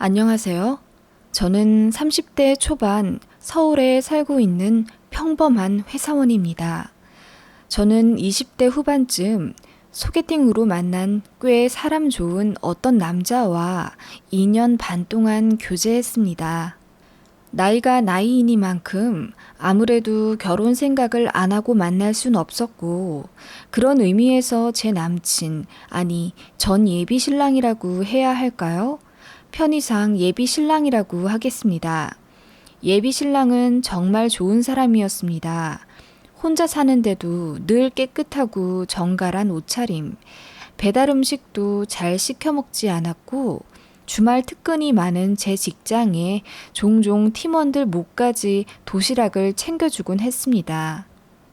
안녕하세요. 저는 30대 초반 서울에 살고 있는 평범한 회사원입니다. 저는 20대 후반쯤 소개팅으로 만난 꽤 사람 좋은 어떤 남자와 2년 반 동안 교제했습니다. 나이가 나이이니만큼 아무래도 결혼 생각을 안 하고 만날 순 없었고, 그런 의미에서 제 남친, 아니, 전 예비 신랑이라고 해야 할까요? 편의상 예비 신랑이라고 하겠습니다. 예비 신랑은 정말 좋은 사람이었습니다. 혼자 사는데도 늘 깨끗하고 정갈한 옷차림, 배달 음식도 잘 시켜 먹지 않았고, 주말 특근이 많은 제 직장에 종종 팀원들 목까지 도시락을 챙겨주곤 했습니다.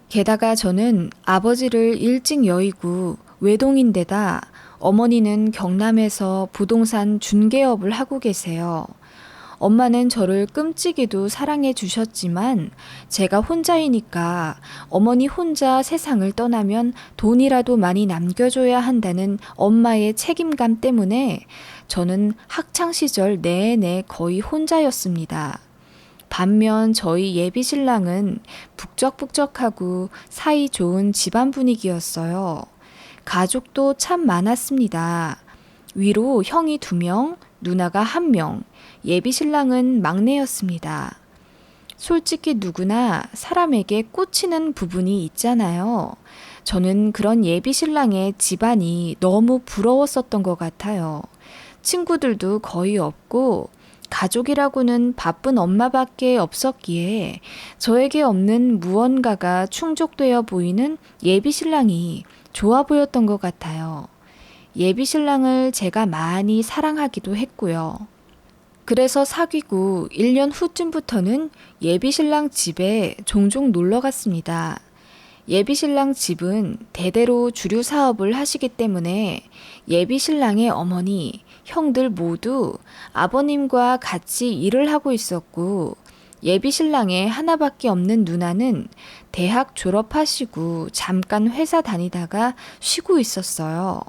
게다가 저는 아버지를 일찍 여의고 외동인데다 어머니는 경남에서 부동산 중개업을 하고 계세요. 엄마는 저를 끔찍이도 사랑해 주셨지만 제가 혼자이니까 어머니 혼자 세상을 떠나면 돈이라도 많이 남겨줘야 한다는 엄마의 책임감 때문에 저는 학창시절 내내 거의 혼자였습니다. 반면 저희 예비 신랑은 북적북적하고 사이 좋은 집안 분위기였어요. 가족도 참 많았습니다. 위로 형이 2명, 누나가 1명, 예비 신랑은 막내였습니다. 솔직히 누구나 사람에게 꽂히는 부분이 있잖아요. 저는 그런 예비 신랑의 집안이 너무 부러웠었던 것 같아요. 친구들도 거의 없고 가족이라고는 바쁜 엄마밖에 없었기에 저에게 없는 무언가가 충족되어 보이는 예비 신랑이 좋아 보였던 것 같아요. 예비 신랑을 제가 많이 사랑하기도 했고요. 그래서 사귀고 1년 후쯤부터는 예비 신랑 집에 종종 놀러 갔습니다. 예비 신랑 집은 대대로 주류 사업을 하시기 때문에 예비 신랑의 어머니, 형들 모두 아버님과 같이 일을 하고 있었고, 예비 신랑의 하나밖에 없는 누나는 대학 졸업하시고 잠깐 회사 다니다가 쉬고 있었어요.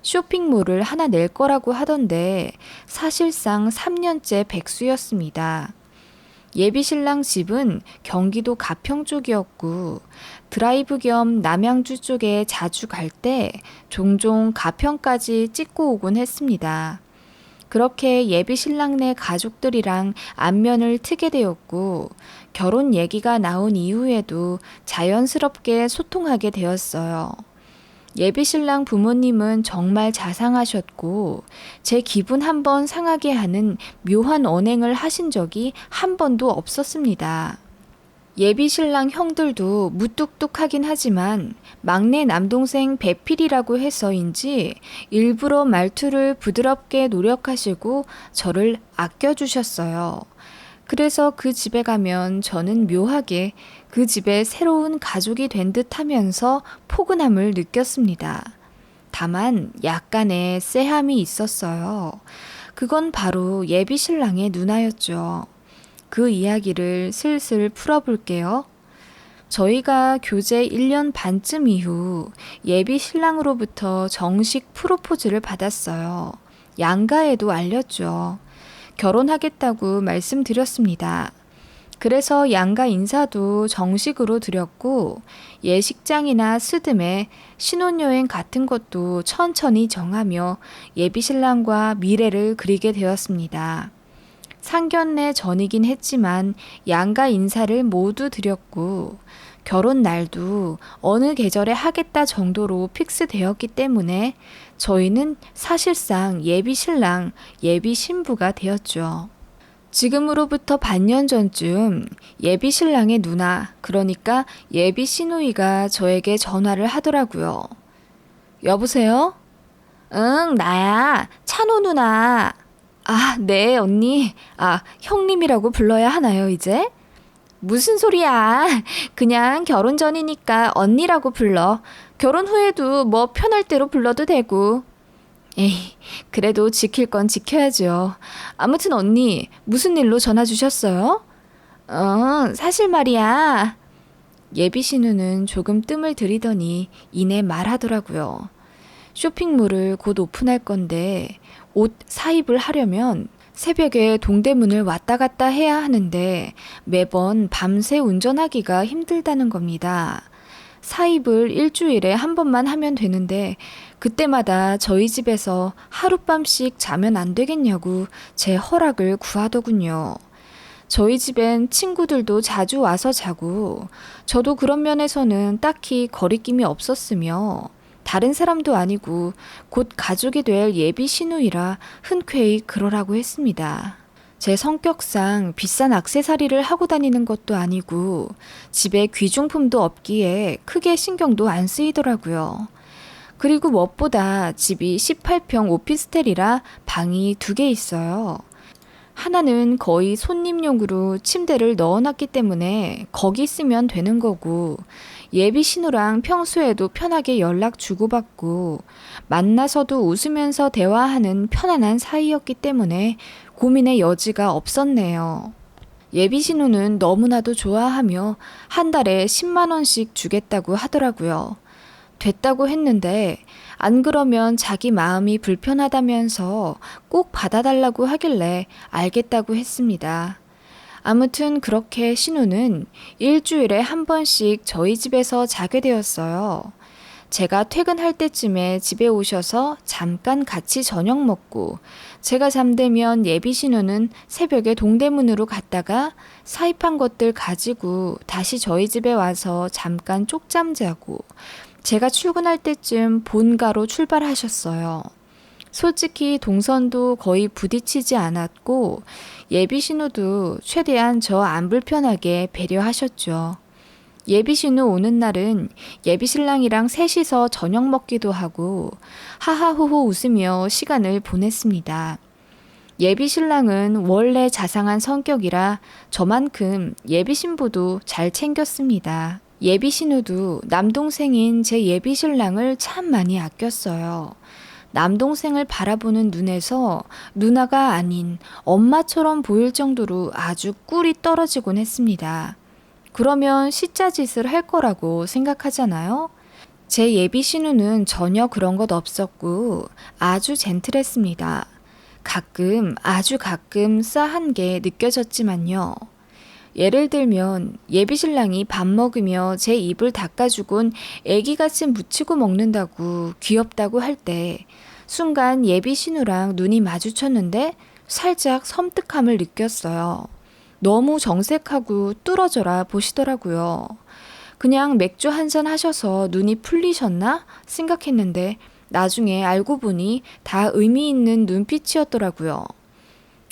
쇼핑몰을 하나 낼 거라고 하던데 사실상 3년째 백수였습니다. 예비 신랑 집은 경기도 가평 쪽이었고 드라이브 겸 남양주 쪽에 자주 갈 때 종종 가평까지 찍고 오곤 했습니다. 그렇게 예비 신랑네 가족들이랑 안면을 트게 되었고 결혼 얘기가 나온 이후에도 자연스럽게 소통하게 되었어요. 예비 신랑 부모님은 정말 자상하셨고 제 기분 한번 상하게 하는 묘한 언행을 하신 적이 한 번도 없었습니다. 예비 신랑 형들도 무뚝뚝하긴 하지만 막내 남동생 배필이라고 해서인지 일부러 말투를 부드럽게 노력하시고 저를 아껴주셨어요. 그래서 그 집에 가면 저는 묘하게 그 집에 새로운 가족이 된 듯 하면서 포근함을 느꼈습니다. 다만 약간의 쎄함이 있었어요. 그건 바로 예비 신랑의 누나였죠. 그 이야기를 슬슬 풀어볼게요. 저희가 교제 1년 반쯤 이후 예비 신랑으로부터 정식 프로포즈를 받았어요. 양가에도 알렸죠. 결혼하겠다고 말씀드렸습니다. 그래서 양가 인사도 정식으로 드렸고 예식장이나 스드메, 신혼여행 같은 것도 천천히 정하며 예비 신랑과 미래를 그리게 되었습니다. 상견례 전이긴 했지만 양가 인사를 모두 드렸고 결혼 날도 어느 계절에 하겠다 정도로 픽스되었기 때문에 저희는 사실상 예비 신랑, 예비 신부가 되었죠. 지금으로부터 반년 전쯤 예비 신랑의 누나, 그러니까 예비 시누이가 저에게 전화를 하더라고요. 여보세요? 응, 나야. 찬호 누나. 아, 네, 언니. 아, 형님이라고 불러야 하나요, 이제? 무슨 소리야. 그냥 결혼 전이니까 언니라고 불러. 결혼 후에도 뭐 편할 대로 불러도 되고. 에이, 그래도 지킬 건 지켜야죠. 아무튼 언니, 무슨 일로 전화 주셨어요? 사실 말이야. 예비 신우는 조금 뜸을 들이더니 이내 말하더라고요. 쇼핑몰을 곧 오픈할 건데 옷 사입을 하려면 새벽에 동대문을 왔다 갔다 해야 하는데 매번 밤새 운전하기가 힘들다는 겁니다. 사입을 일주일에 한 번만 하면 되는데 그때마다 저희 집에서 하룻밤씩 자면 안 되겠냐고 제 허락을 구하더군요. 저희 집엔 친구들도 자주 와서 자고 저도 그런 면에서는 딱히 거리낌이 없었으며 다른 사람도 아니고 곧 가족이 될 예비 시누이라 흔쾌히 그러라고 했습니다. 제 성격상 비싼 액세서리를 하고 다니는 것도 아니고 집에 귀중품도 없기에 크게 신경도 안 쓰이더라고요. 그리고 무엇보다 집이 18평 오피스텔이라 방이 2개 있어요. 하나는 거의 손님용으로 침대를 넣어놨기 때문에 거기 있으면 되는 거고 예비 신우랑 평소에도 편하게 연락 주고받고 만나서도 웃으면서 대화하는 편안한 사이였기 때문에 고민의 여지가 없었네요. 예비 신우는 너무나도 좋아하며 한 달에 10만 원씩 주겠다고 하더라고요. 됐다고 했는데 안 그러면 자기 마음이 불편하다면서 꼭 받아달라고 하길래 알겠다고 했습니다. 아무튼 그렇게 신우는 일주일에 한 번씩 저희 집에서 자게 되었어요. 제가 퇴근할 때쯤에 집에 오셔서 잠깐 같이 저녁 먹고 제가 잠들면 예비 신우는 새벽에 동대문으로 갔다가 사입한 것들 가지고 다시 저희 집에 와서 잠깐 쪽잠 자고 제가 출근할 때쯤 본가로 출발하셨어요. 솔직히 동선도 거의 부딪히지 않았고 예비 신우도 최대한 저 안 불편하게 배려하셨죠. 예비 신우 오는 날은 예비 신랑이랑 셋이서 저녁 먹기도 하고 하하호호 웃으며 시간을 보냈습니다. 예비 신랑은 원래 자상한 성격이라 저만큼 예비 신부도 잘 챙겼습니다. 예비 신우도 남동생인 제 예비 신랑을 참 많이 아꼈어요. 남동생을 바라보는 눈에서 누나가 아닌 엄마처럼 보일 정도로 아주 꿀이 떨어지곤 했습니다. 그러면 시짜짓을 할 거라고 생각하잖아요. 제 예비 신우는 전혀 그런 것 없었고 아주 젠틀했습니다. 아주 가끔 싸한 게 느껴졌지만요. 예를 들면 예비 신랑이 밥 먹으며 제 입을 닦아주곤 애기같이 묻히고 먹는다고 귀엽다고 할 때 순간 예비 신우랑 눈이 마주쳤는데 살짝 섬뜩함을 느꼈어요. 너무 정색하고 뚫어져라 보시더라고요. 그냥 맥주 한잔 하셔서 눈이 풀리셨나 생각했는데 나중에 알고 보니 다 의미 있는 눈빛이었더라고요.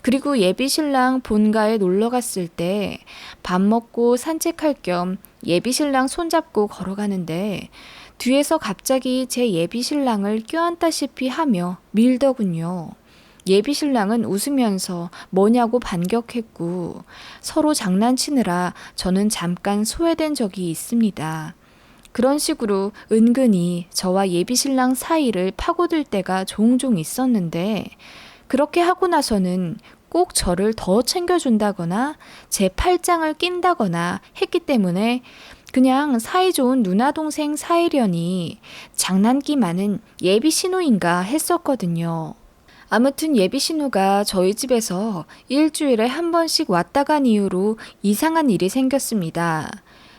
그리고 예비 신랑 본가에 놀러 갔을 때 밥 먹고 산책할 겸 예비 신랑 손잡고 걸어가는데 뒤에서 갑자기 제 예비 신랑을 껴안다시피 하며 밀더군요. 예비 신랑은 웃으면서 뭐냐고 반격했고 서로 장난치느라 저는 잠깐 소외된 적이 있습니다. 그런 식으로 은근히 저와 예비 신랑 사이를 파고들 때가 종종 있었는데 그렇게 하고 나서는 꼭 저를 더 챙겨준다거나 제 팔짱을 낀다거나 했기 때문에 그냥 사이좋은 누나 동생 사이려니 장난기 많은 예비 신우인가 했었거든요. 아무튼 예비 신우가 저희 집에서 일주일에 한 번씩 왔다 간 이후로 이상한 일이 생겼습니다.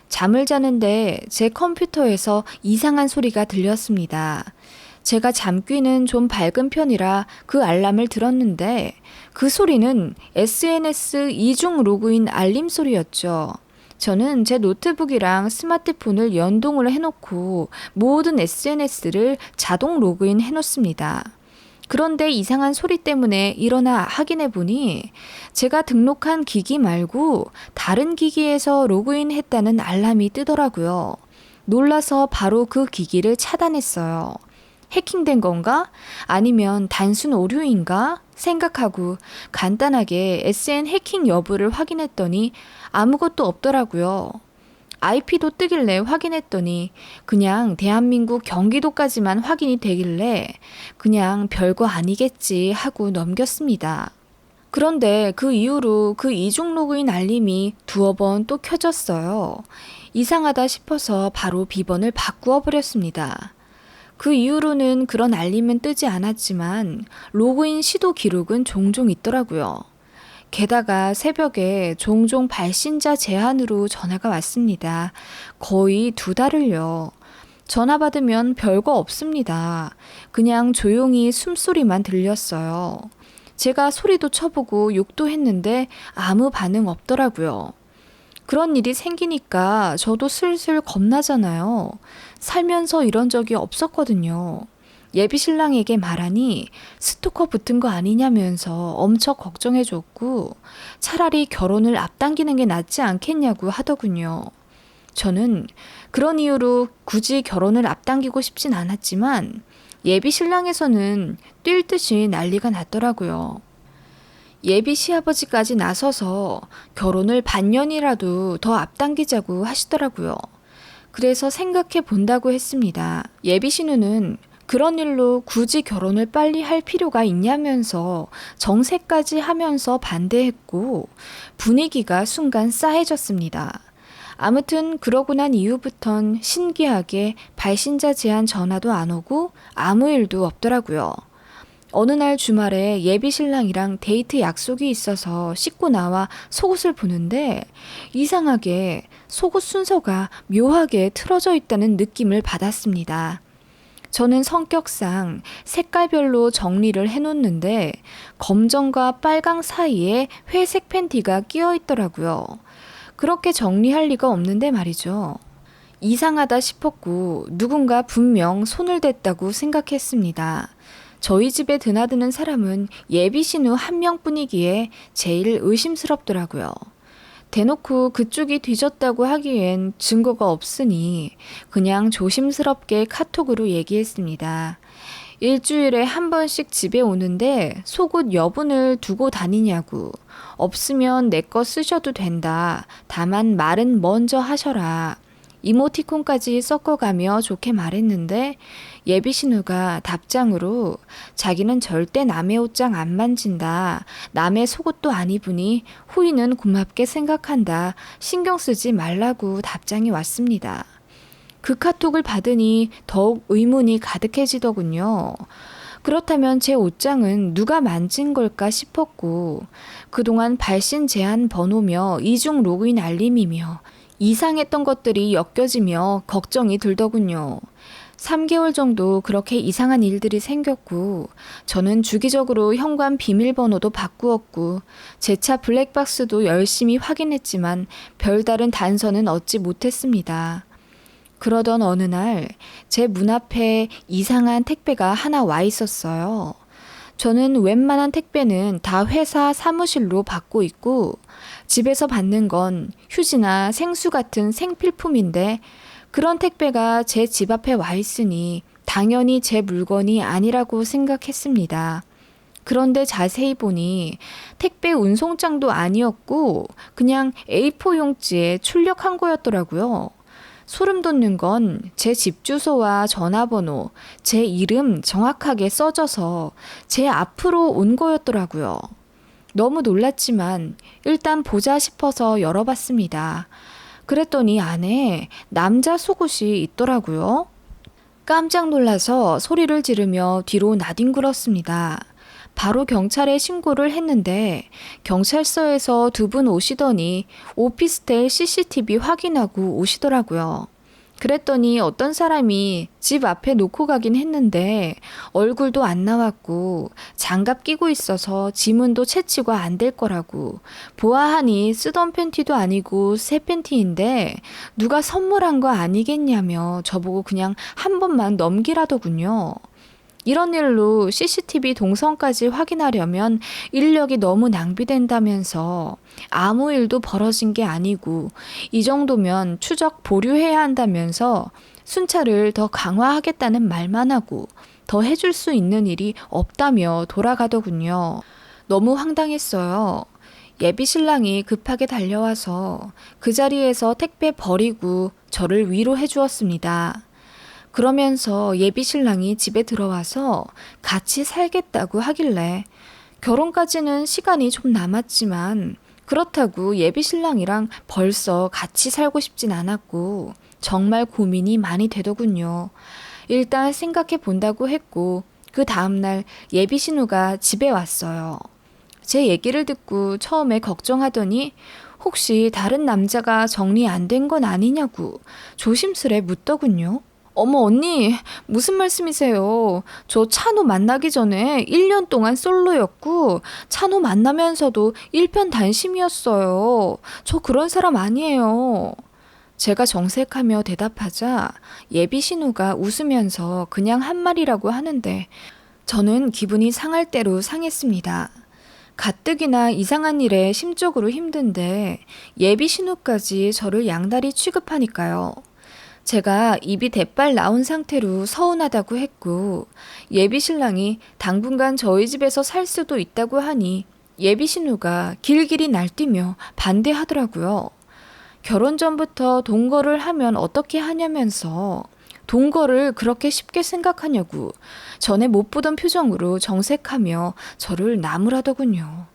잠을 자는데 제 컴퓨터에서 이상한 소리가 들렸습니다. 제가 잠귀는 좀 밝은 편이라 그 알람을 들었는데 그 소리는 SNS 이중 로그인 알림 소리였죠. 저는 제 노트북이랑 스마트폰을 연동을 해놓고 모든 SNS를 자동 로그인 해놓습니다. 그런데 이상한 소리 때문에 일어나 확인해 보니 제가 등록한 기기 말고 다른 기기에서 로그인 했다는 알람이 뜨더라고요. 놀라서 바로 그 기기를 차단했어요. 해킹된 건가? 아니면 단순 오류인가? 생각하고 간단하게 SN 해킹 여부를 확인했더니 아무것도 없더라고요. IP도 뜨길래 확인했더니 그냥 대한민국 경기도까지만 확인이 되길래 그냥 별거 아니겠지 하고 넘겼습니다. 그런데 그 이후로 그 이중 로그인 알림이 2번 또 켜졌어요. 이상하다 싶어서 바로 비번을 바꾸어 버렸습니다. 그 이후로는 그런 알림은 뜨지 않았지만 로그인 시도 기록은 종종 있더라고요. 게다가 새벽에 종종 발신자 제한으로 전화가 왔습니다. 거의 2달을요. 전화 받으면 별거 없습니다. 그냥 조용히 숨소리만 들렸어요. 제가 소리도 쳐보고 욕도 했는데 아무 반응 없더라고요. 그런 일이 생기니까 저도 슬슬 겁나잖아요. 살면서 이런 적이 없었거든요. 예비 신랑에게 말하니 스토커 붙은 거 아니냐면서 엄청 걱정해줬고 차라리 결혼을 앞당기는 게 낫지 않겠냐고 하더군요. 저는 그런 이유로 굳이 결혼을 앞당기고 싶진 않았지만 예비 신랑에서는 뛸 듯이 난리가 났더라고요. 예비 시아버지까지 나서서 결혼을 반년이라도 더 앞당기자고 하시더라고요. 그래서 생각해 본다고 했습니다. 예비 신우는 그런 일로 굳이 결혼을 빨리 할 필요가 있냐면서 정색까지 하면서 반대했고 분위기가 순간 싸해졌습니다. 아무튼 그러고 난 이후부턴 신기하게 발신자 제한 전화도 안 오고 아무 일도 없더라고요. 어느 날 주말에 예비 신랑이랑 데이트 약속이 있어서 씻고 나와 속옷을 보는데 이상하게 속옷 순서가 묘하게 틀어져 있다는 느낌을 받았습니다. 저는 성격상 색깔별로 정리를 해놓는데 검정과 빨강 사이에 회색 팬티가 끼어 있더라고요. 그렇게 정리할 리가 없는데 말이죠. 이상하다 싶었고 누군가 분명 손을 댔다고 생각했습니다. 저희 집에 드나드는 사람은 예비 신우 한 명뿐이기에 제일 의심스럽더라고요. 대놓고 그쪽이 뒤졌다고 하기엔 증거가 없으니 그냥 조심스럽게 카톡으로 얘기했습니다. 일주일에 한 번씩 집에 오는데 속옷 여분을 두고 다니냐고. 없으면 내 거 쓰셔도 된다. 다만 말은 먼저 하셔라. 이모티콘까지 섞어가며 좋게 말했는데 예비 신우가 답장으로 자기는 절대 남의 옷장 안 만진다. 남의 속옷도 안 입으니 후이는 고맙게 생각한다. 신경 쓰지 말라고 답장이 왔습니다. 그 카톡을 받으니 더욱 의문이 가득해지더군요. 그렇다면 제 옷장은 누가 만진 걸까 싶었고 그동안 발신 제한 번호며 이중 로그인 알림이며 이상했던 것들이 엮여지며 걱정이 들더군요. 3개월 정도 그렇게 이상한 일들이 생겼고 저는 주기적으로 현관 비밀번호도 바꾸었고 제 차 블랙박스도 열심히 확인했지만 별다른 단서는 얻지 못했습니다. 그러던 어느 날 제 문 앞에 이상한 택배가 하나 와 있었어요. 저는 웬만한 택배는 다 회사 사무실로 받고 있고 집에서 받는 건 휴지나 생수 같은 생필품인데 그런 택배가 제 집 앞에 와 있으니 당연히 제 물건이 아니라고 생각했습니다. 그런데 자세히 보니 택배 운송장도 아니었고 그냥 A4 용지에 출력한 거였더라고요. 소름 돋는 건 제 집 주소와 전화번호, 제 이름 정확하게 써져서 제 앞으로 온 거였더라고요. 너무 놀랐지만 일단 보자 싶어서 열어봤습니다. 그랬더니 안에 남자 속옷이 있더라고요. 깜짝 놀라서 소리를 지르며 뒤로 나뒹굴었습니다. 바로 경찰에 신고를 했는데 경찰서에서 2분 오시더니 오피스텔 CCTV 확인하고 오시더라고요. 그랬더니 어떤 사람이 집 앞에 놓고 가긴 했는데 얼굴도 안 나왔고 장갑 끼고 있어서 지문도 채취가 안 될 거라고 보아하니 쓰던 팬티도 아니고 새 팬티인데 누가 선물한 거 아니겠냐며 저보고 그냥 한 번만 넘기라더군요. 이런 일로 CCTV 동선까지 확인하려면 인력이 너무 낭비된다면서 아무 일도 벌어진 게 아니고 이 정도면 추적 보류해야 한다면서 순찰을 더 강화하겠다는 말만 하고 더 해줄 수 있는 일이 없다며 돌아가더군요. 너무 황당했어요. 예비 신랑이 급하게 달려와서 그 자리에서 택배 버리고 저를 위로해 주었습니다. 그러면서 예비 신랑이 집에 들어와서 같이 살겠다고 하길래 결혼까지는 시간이 좀 남았지만 그렇다고 예비 신랑이랑 벌써 같이 살고 싶진 않았고 정말 고민이 많이 되더군요. 일단 생각해 본다고 했고 그 다음날 예비 신우가 집에 왔어요. 제 얘기를 듣고 처음에 걱정하더니 혹시 다른 남자가 정리 안 된 건 아니냐고 조심스레 묻더군요. 어머 언니 무슨 말씀이세요? 저 찬호 만나기 전에 1년 동안 솔로였고 찬호 만나면서도 일편단심이었어요. 저 그런 사람 아니에요. 제가 정색하며 대답하자 예비 신우가 웃으면서 그냥 한 말이라고 하는데 저는 기분이 상할 대로 상했습니다. 가뜩이나 이상한 일에 심적으로 힘든데 예비 신우까지 저를 양다리 취급하니까요. 제가 입이 대빨 나온 상태로 서운하다고 했고 예비 신랑이 당분간 저희 집에서 살 수도 있다고 하니 예비 신우가 길길이 날뛰며 반대하더라고요. 결혼 전부터 동거를 하면 어떻게 하냐면서 동거를 그렇게 쉽게 생각하냐고 전에 못 보던 표정으로 정색하며 저를 나무라더군요.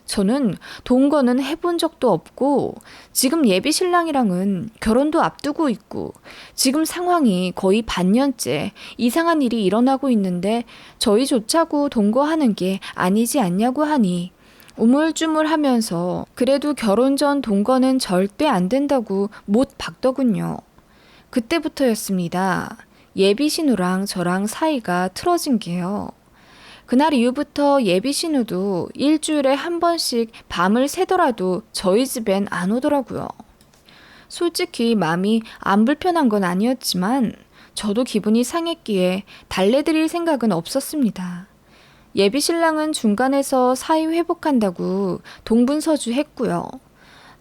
저는 동거는 해본 적도 없고 지금 예비 신랑이랑은 결혼도 앞두고 있고 지금 상황이 거의 반년째 이상한 일이 일어나고 있는데 저희 좋자고 동거하는 게 아니지 않냐고 하니 우물쭈물하면서 그래도 결혼 전 동거는 절대 안 된다고 못 박더군요. 그때부터였습니다. 예비 신우랑 저랑 사이가 틀어진 게요. 그날 이후부터 예비 신우도 일주일에 한 번씩 밤을 새더라도 저희 집엔 안 오더라고요. 솔직히 마음이 안 불편한 건 아니었지만 저도 기분이 상했기에 달래드릴 생각은 없었습니다. 예비 신랑은 중간에서 사이 회복한다고 동분서주했고요.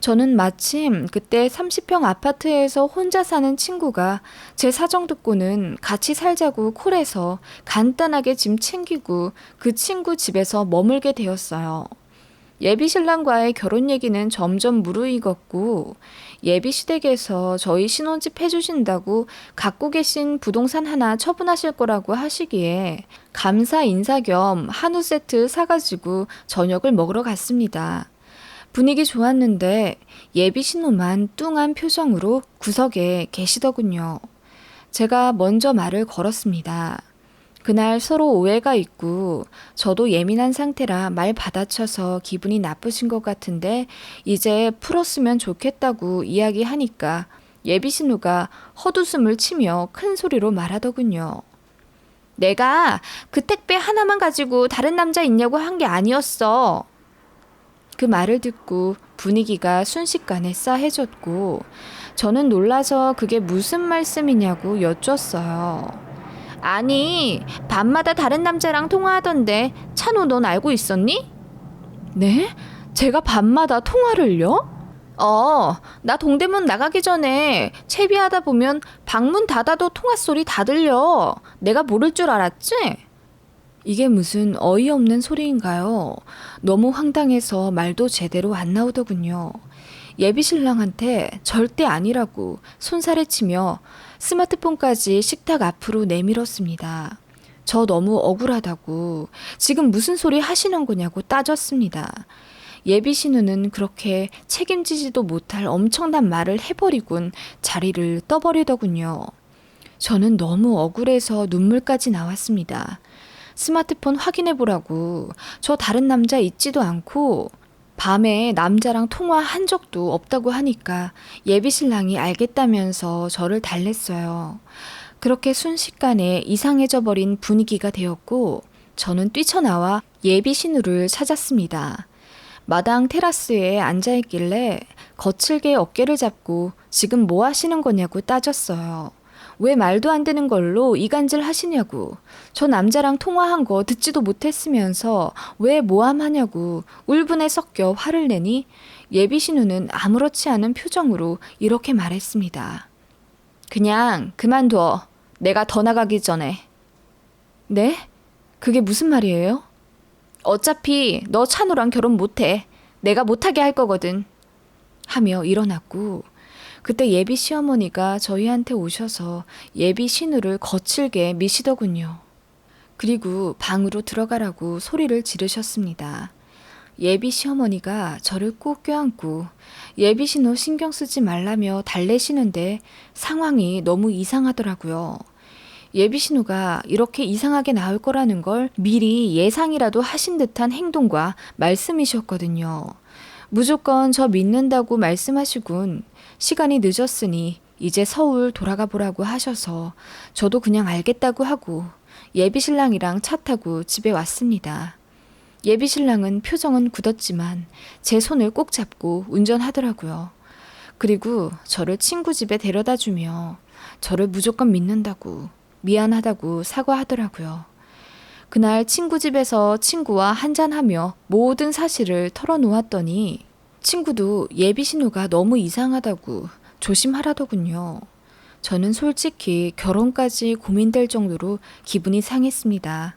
저는 마침 그때 30평 아파트에서 혼자 사는 친구가 제 사정 듣고는 같이 살자고 콜해서 간단하게 짐 챙기고 그 친구 집에서 머물게 되었어요. 예비 신랑과의 결혼 얘기는 점점 무르익었고 예비 시댁에서 저희 신혼집 해주신다고 갖고 계신 부동산 하나 처분하실 거라고 하시기에 감사 인사 겸 한우 세트 사가지고 저녁을 먹으러 갔습니다. 분위기 좋았는데 예비 신우만 뚱한 표정으로 구석에 계시더군요. 제가 먼저 말을 걸었습니다. 그날 서로 오해가 있고 저도 예민한 상태라 말 받아쳐서 기분이 나쁘신 것 같은데 이제 풀었으면 좋겠다고 이야기하니까 예비 신우가 헛웃음을 치며 큰 소리로 말하더군요. 내가 그 택배 하나만 가지고 다른 남자 있냐고 한 게 아니었어. 그 말을 듣고 분위기가 순식간에 싸해졌고 저는 놀라서 그게 무슨 말씀이냐고 여쭈었어요. 아니, 밤마다 다른 남자랑 통화하던데 찬호 넌 알고 있었니? 네? 제가 밤마다 통화를요? 나 동대문 나가기 전에 채비하다 보면 방문 닫아도 통화 소리 다 들려. 내가 모를 줄 알았지? 이게 무슨 어이없는 소리인가요? 너무 황당해서 말도 제대로 안 나오더군요. 예비 신랑한테 절대 아니라고 손살에 치며 스마트폰까지 식탁 앞으로 내밀었습니다. 저 너무 억울하다고 지금 무슨 소리 하시는 거냐고 따졌습니다. 예비 신우는 그렇게 책임지지도 못할 엄청난 말을 해버리곤 자리를 떠버리더군요. 저는 너무 억울해서 눈물까지 나왔습니다. 스마트폰 확인해보라고 저 다른 남자 있지도 않고 밤에 남자랑 통화한 적도 없다고 하니까 예비 신랑이 알겠다면서 저를 달랬어요. 그렇게 순식간에 이상해져 버린 분위기가 되었고 저는 뛰쳐나와 예비 신우를 찾았습니다. 마당 테라스에 앉아있길래 거칠게 어깨를 잡고 지금 뭐 하시는 거냐고 따졌어요. 왜 말도 안 되는 걸로 이간질 하시냐고. 저 남자랑 통화한 거 듣지도 못했으면서 왜 모함하냐고 울분에 섞여 화를 내니 예비 신우는 아무렇지 않은 표정으로 이렇게 말했습니다. 그냥 그만둬. 내가 더 나가기 전에. 네? 그게 무슨 말이에요? 어차피 너 찬우랑 결혼 못해. 내가 못하게 할 거거든. 하며 일어났고 그때 예비 시어머니가 저희한테 오셔서 예비 신우를 거칠게 미시더군요. 그리고 방으로 들어가라고 소리를 지르셨습니다. 예비 시어머니가 저를 꼭 껴안고 예비 신우 신경 쓰지 말라며 달래시는데 상황이 너무 이상하더라고요. 예비 신호가 이렇게 이상하게 나올 거라는 걸 미리 예상이라도 하신 듯한 행동과 말씀이셨거든요. 무조건 저 믿는다고 말씀하시군. 시간이 늦었으니 이제 서울 돌아가 보라고 하셔서 저도 그냥 알겠다고 하고 예비 신랑이랑 차 타고 집에 왔습니다. 예비 신랑은 표정은 굳었지만 제 손을 꼭 잡고 운전하더라고요. 그리고 저를 친구 집에 데려다 주며 저를 무조건 믿는다고 미안하다고 사과하더라고요. 그날 친구 집에서 친구와 한잔하며 모든 사실을 털어놓았더니 친구도 예비 신호가 너무 이상하다고 조심하라더군요. 저는 솔직히 결혼까지 고민될 정도로 기분이 상했습니다.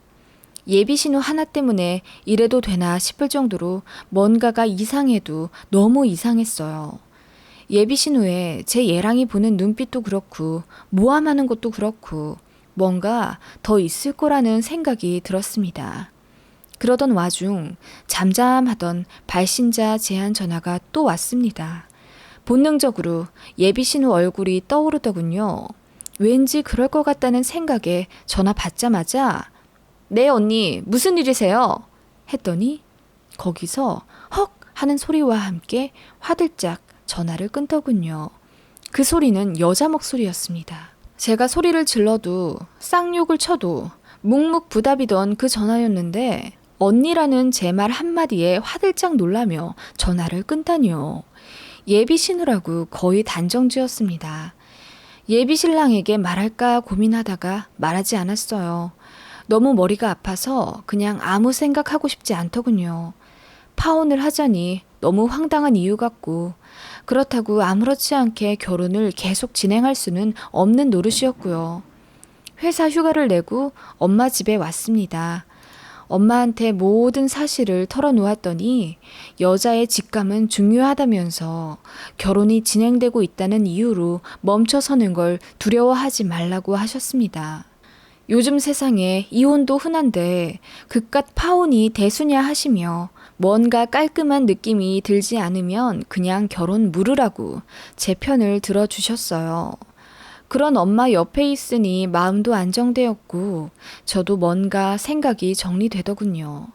예비 신호 하나 때문에 이래도 되나 싶을 정도로 뭔가가 이상해도 너무 이상했어요. 예비 신호에 제 예랑이 보는 눈빛도 그렇고 모함하는 것도 그렇고 뭔가 더 있을 거라는 생각이 들었습니다. 그러던 와중 잠잠하던 발신자 제한 전화가 또 왔습니다. 본능적으로 예비 신호 얼굴이 떠오르더군요. 왠지 그럴 것 같다는 생각에 전화 받자마자 네 언니 무슨 일이세요? 했더니 거기서 헉 하는 소리와 함께 화들짝 전화를 끊더군요. 그 소리는 여자 목소리였습니다. 제가 소리를 질러도 쌍욕을 쳐도 묵묵부답이던 그 전화였는데 언니라는 제 말 한마디에 화들짝 놀라며 전화를 끊다니요. 예비 신우라고 거의 단정지었습니다. 예비 신랑에게 말할까 고민하다가 말하지 않았어요. 너무 머리가 아파서 그냥 아무 생각하고 싶지 않더군요. 파혼을 하자니 너무 황당한 이유 같고 그렇다고 아무렇지 않게 결혼을 계속 진행할 수는 없는 노릇이었고요. 회사 휴가를 내고 엄마 집에 왔습니다. 엄마한테 모든 사실을 털어놓았더니 여자의 직감은 중요하다면서 결혼이 진행되고 있다는 이유로 멈춰서는 걸 두려워하지 말라고 하셨습니다. 요즘 세상에 이혼도 흔한데 그깟 파혼이 대수냐 하시며 뭔가 깔끔한 느낌이 들지 않으면 그냥 결혼 무르라고 제 편을 들어주셨어요. 그런 엄마 옆에 있으니 마음도 안정되었고 저도 뭔가 생각이 정리되더군요.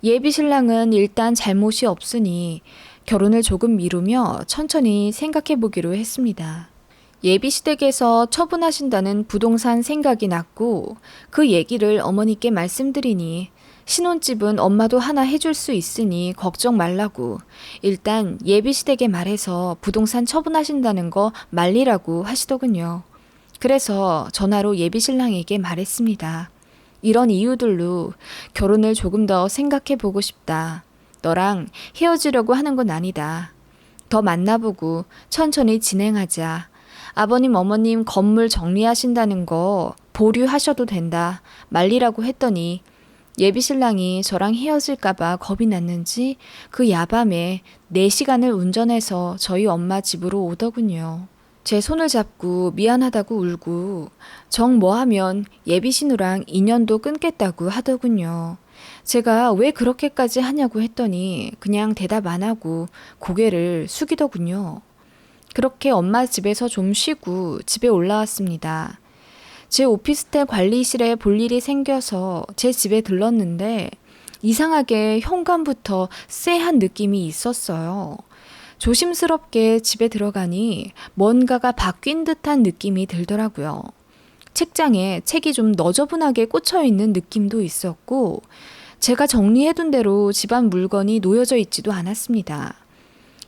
예비 신랑은 일단 잘못이 없으니 결혼을 조금 미루며 천천히 생각해 보기로 했습니다. 예비 시댁에서 처분하신다는 부동산 생각이 났고 그 얘기를 어머니께 말씀드리니 신혼집은 엄마도 하나 해줄 수 있으니 걱정 말라고 일단 예비 시댁에 말해서 부동산 처분하신다는 거 말리라고 하시더군요. 그래서 전화로 예비 신랑에게 말했습니다. 이런 이유들로 결혼을 조금 더 생각해 보고 싶다. 너랑 헤어지려고 하는 건 아니다. 더 만나보고 천천히 진행하자. 아버님, 어머님 건물 정리하신다는 거 보류하셔도 된다. 말리라고 했더니 예비 신랑이 저랑 헤어질까봐 겁이 났는지 그 야밤에 4시간을 운전해서 저희 엄마 집으로 오더군요. 제 손을 잡고 미안하다고 울고 정 뭐하면 예비 신우랑 인연도 끊겠다고 하더군요. 제가 왜 그렇게까지 하냐고 했더니 그냥 대답 안 하고 고개를 숙이더군요. 그렇게 엄마 집에서 좀 쉬고 집에 올라왔습니다. 제 오피스텔 관리실에 볼 일이 생겨서 제 집에 들렀는데 이상하게 현관부터 쎄한 느낌이 있었어요. 조심스럽게 집에 들어가니 뭔가가 바뀐 듯한 느낌이 들더라고요. 책장에 책이 좀 너저분하게 꽂혀 있는 느낌도 있었고 제가 정리해둔 대로 집안 물건이 놓여져 있지도 않았습니다.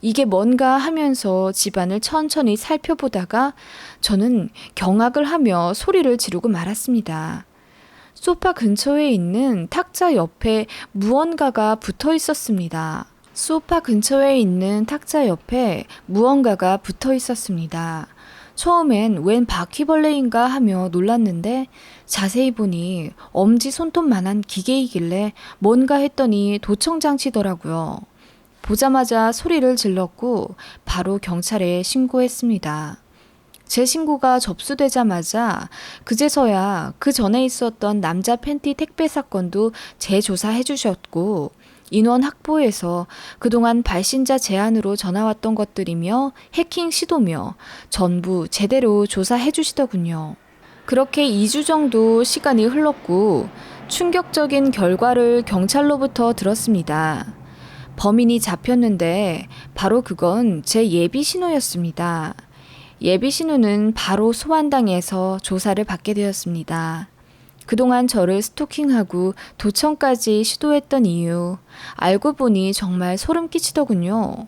이게 뭔가 하면서 집안을 천천히 살펴보다가 저는 경악을 하며 소리를 지르고 말았습니다. 소파 근처에 있는 탁자 옆에 무언가가 붙어 있었습니다. 소파 근처에 있는 탁자 옆에 무언가가 붙어 있었습니다. 처음엔 웬 바퀴벌레인가 하며 놀랐는데 자세히 보니 엄지 손톱만한 기계이길래 뭔가 했더니 도청장치더라고요. 보자마자 소리를 질렀고 바로 경찰에 신고했습니다. 제 신고가 접수되자마자 그제서야 그 전에 있었던 남자 팬티 택배 사건도 재조사해 주셨고 인원 확보에서 그동안 발신자 제안으로 전화왔던 것들이며 해킹 시도며 전부 제대로 조사해 주시더군요. 그렇게 2주 정도 시간이 흘렀고 충격적인 결과를 경찰로부터 들었습니다. 범인이 잡혔는데 바로 그건 제 예비 신호였습니다. 예비 신호는 바로 소환당해서 조사를 받게 되었습니다. 그동안 저를 스토킹하고 도청까지 시도했던 이유, 알고 보니 정말 소름 끼치더군요.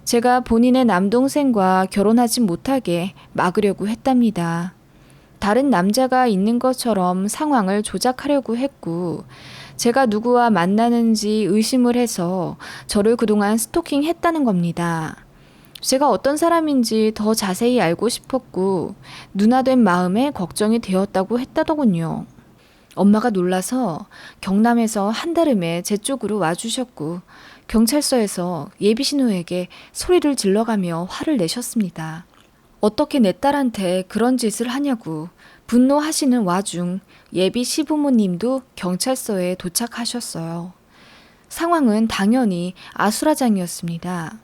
제가 본인의 남동생과 결혼하지 못하게 막으려고 했답니다. 다른 남자가 있는 것처럼 상황을 조작하려고 했고, 제가 누구와 만나는지 의심을 해서 저를 그동안 스토킹했다는 겁니다. 제가 어떤 사람인지 더 자세히 알고 싶었고, 누나된 마음에 걱정이 되었다고 했다더군요. 엄마가 놀라서 경남에서 한달음에 제 쪽으로 와주셨고, 경찰서에서 예비신호에게 소리를 질러가며 화를 내셨습니다. 어떻게 내 딸한테 그런 짓을 하냐고 분노하시는 와중 예비 시부모님도 경찰서에 도착하셨어요. 상황은 당연히 아수라장이었습니다.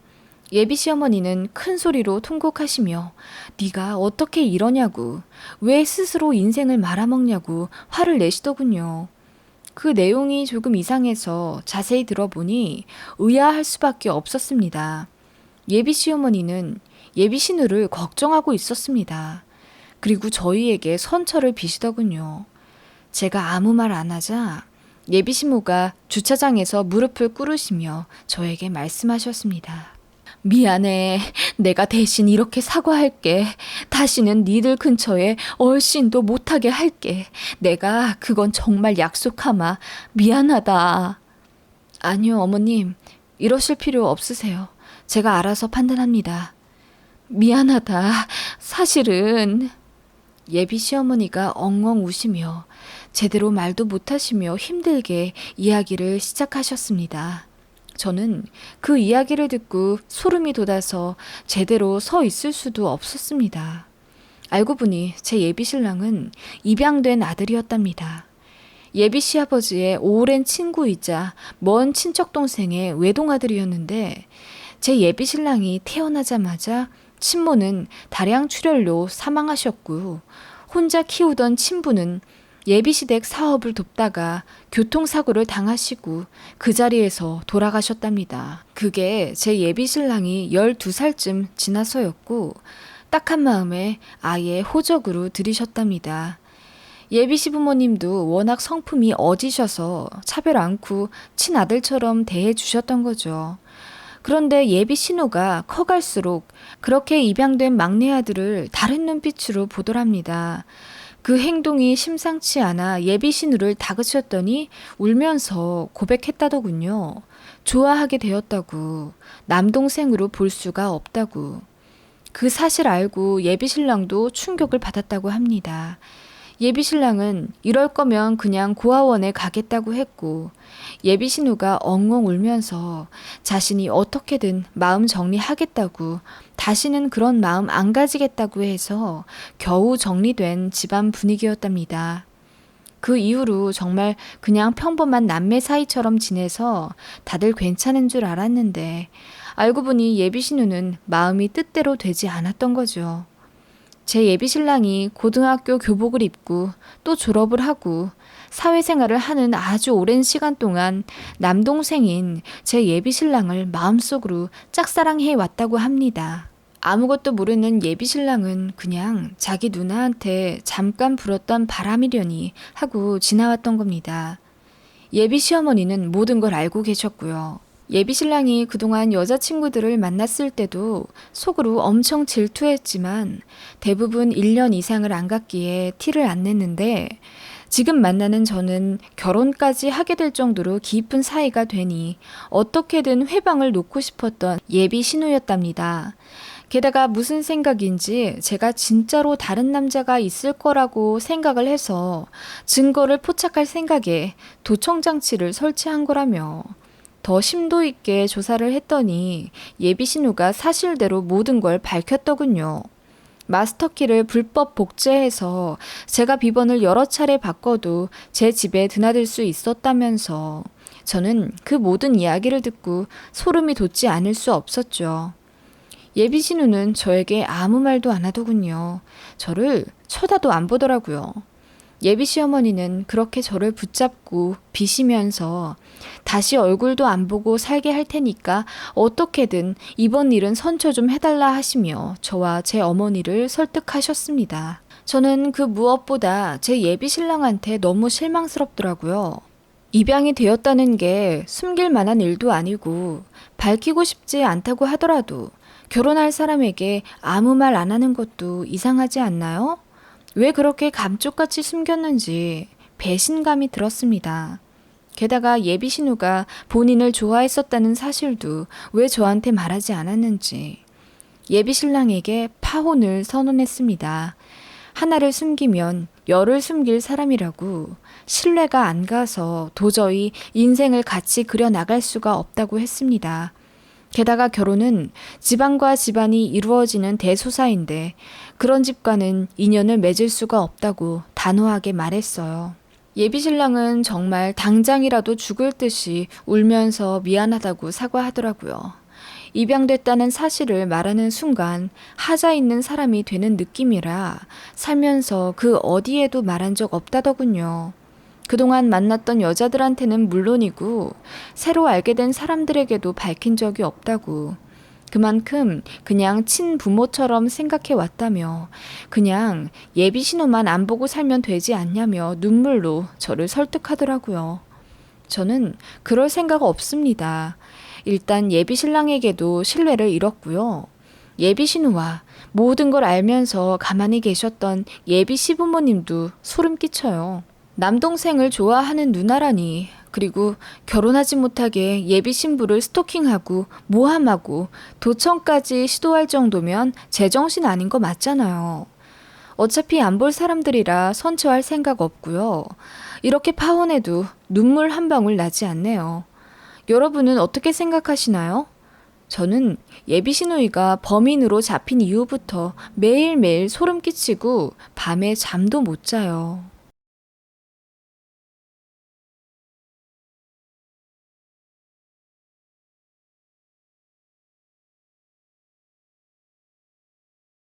예비 시어머니는 큰 소리로 통곡하시며 네가 어떻게 이러냐고, 왜 스스로 인생을 말아먹냐고 화를 내시더군요. 그 내용이 조금 이상해서 자세히 들어보니 의아할 수밖에 없었습니다. 예비 시어머니는 예비 신우를 걱정하고 있었습니다. 그리고 저희에게 선처를 비시더군요. 제가 아무 말 안 하자 예비 시모가 주차장에서 무릎을 꿇으시며 저에게 말씀하셨습니다. 미안해. 내가 대신 이렇게 사과할게. 다시는 니들 근처에 얼씬도 못하게 할게. 내가 그건 정말 약속하마. 미안하다. 아니요, 어머님. 이러실 필요 없으세요. 제가 알아서 판단합니다. 미안하다. 사실은... 예비 시어머니가 엉엉 우시며 제대로 말도 못하시며 힘들게 이야기를 시작하셨습니다. 저는 그 이야기를 듣고 소름이 돋아서 제대로 서 있을 수도 없었습니다. 알고 보니 제 예비 신랑은 입양된 아들이었답니다. 예비 시아버지의 오랜 친구이자 먼 친척 동생의 외동아들이었는데 제 예비 신랑이 태어나자마자 친모는 다량출혈로 사망하셨고 혼자 키우던 친부는 예비시댁 사업을 돕다가 교통사고를 당하시고 그 자리에서 돌아가셨답니다. 그게 제 예비신랑이 12살쯤 지나서였고 딱한 마음에 아예 호적으로 들이셨답니다. 예비시부모님도 워낙 성품이 어지셔서 차별 않고 친아들처럼 대해주셨던 거죠. 그런데 예비 신호가 커갈수록 그렇게 입양된 막내 아들을 다른 눈빛으로 보더랍니다. 그 행동이 심상치 않아 예비 신우를 다그쳤더니 울면서 고백했다더군요. 좋아하게 되었다고, 남동생으로 볼 수가 없다고. 그 사실 알고 예비 신랑도 충격을 받았다고 합니다. 예비 신랑은 이럴 거면 그냥 고아원에 가겠다고 했고 예비 신우가 엉엉 울면서 자신이 어떻게든 마음 정리하겠다고 다시는 그런 마음 안 가지겠다고 해서 겨우 정리된 집안 분위기였답니다. 그 이후로 정말 그냥 평범한 남매 사이처럼 지내서 다들 괜찮은 줄 알았는데 알고 보니 예비 신우는 마음이 뜻대로 되지 않았던 거죠. 제 예비 신랑이 고등학교 교복을 입고 또 졸업을 하고 사회생활을 하는 아주 오랜 시간 동안 남동생인 제 예비 신랑을 마음속으로 짝사랑해 왔다고 합니다. 아무것도 모르는 예비 신랑은 그냥 자기 누나한테 잠깐 불었던 바람이려니 하고 지나왔던 겁니다. 예비 시어머니는 모든 걸 알고 계셨고요. 예비 신랑이 그동안 여자친구들을 만났을 때도 속으로 엄청 질투했지만 대부분 1년 이상을 안 갔기에 티를 안 냈는데 지금 만나는 저는 결혼까지 하게 될 정도로 깊은 사이가 되니 어떻게든 회방을 놓고 싶었던 예비 신우였답니다. 게다가 무슨 생각인지 제가 진짜로 다른 남자가 있을 거라고 생각을 해서 증거를 포착할 생각에 도청장치를 설치한 거라며 더 심도 있게 조사를 했더니 예비 신우가 사실대로 모든 걸 밝혔더군요. 마스터키를 불법 복제해서 제가 비번을 여러 차례 바꿔도 제 집에 드나들 수 있었다면서 저는 그 모든 이야기를 듣고 소름이 돋지 않을 수 없었죠. 예비 신우는 저에게 아무 말도 안 하더군요. 저를 쳐다도 안 보더라고요. 예비 시어머니는 그렇게 저를 붙잡고 비시면서 다시 얼굴도 안 보고 살게 할 테니까 어떻게든 이번 일은 선처 좀 해달라 하시며 저와 제 어머니를 설득하셨습니다. 저는 그 무엇보다 제 예비 신랑한테 너무 실망스럽더라고요. 입양이 되었다는 게 숨길 만한 일도 아니고 밝히고 싶지 않다고 하더라도 결혼할 사람에게 아무 말 안 하는 것도 이상하지 않나요? 왜 그렇게 감쪽같이 숨겼는지 배신감이 들었습니다. 게다가 예비 신우가 본인을 좋아했었다는 사실도 왜 저한테 말하지 않았는지 예비 신랑에게 파혼을 선언했습니다. 하나를 숨기면 열을 숨길 사람이라고 신뢰가 안 가서 도저히 인생을 같이 그려 나갈 수가 없다고 했습니다. 게다가 결혼은 집안과 집안이 이루어지는 대소사인데 그런 집과는 인연을 맺을 수가 없다고 단호하게 말했어요. 예비 신랑은 정말 당장이라도 죽을 듯이 울면서 미안하다고 사과하더라고요. 입양됐다는 사실을 말하는 순간 하자 있는 사람이 되는 느낌이라 살면서 그 어디에도 말한 적 없다더군요. 그동안 만났던 여자들한테는 물론이고 새로 알게 된 사람들에게도 밝힌 적이 없다고. 그만큼 그냥 친부모처럼 생각해 왔다며 그냥 예비 신호만 안 보고 살면 되지 않냐며 눈물로 저를 설득하더라고요. 저는 그럴 생각 없습니다. 일단 예비 신랑에게도 신뢰를 잃었고요. 예비 신우와 모든 걸 알면서 가만히 계셨던 예비 시부모님도 소름 끼쳐요. 남동생을 좋아하는 누나라니, 그리고 결혼하지 못하게 예비 신부를 스토킹하고 모함하고 도청까지 시도할 정도면 제정신 아닌 거 맞잖아요. 어차피 안 볼 사람들이라 선처할 생각 없고요. 이렇게 파혼해도 눈물 한 방울 나지 않네요. 여러분은 어떻게 생각하시나요? 저는 예비 시누이가 범인으로 잡힌 이후부터 매일매일 소름 끼치고 밤에 잠도 못 자요.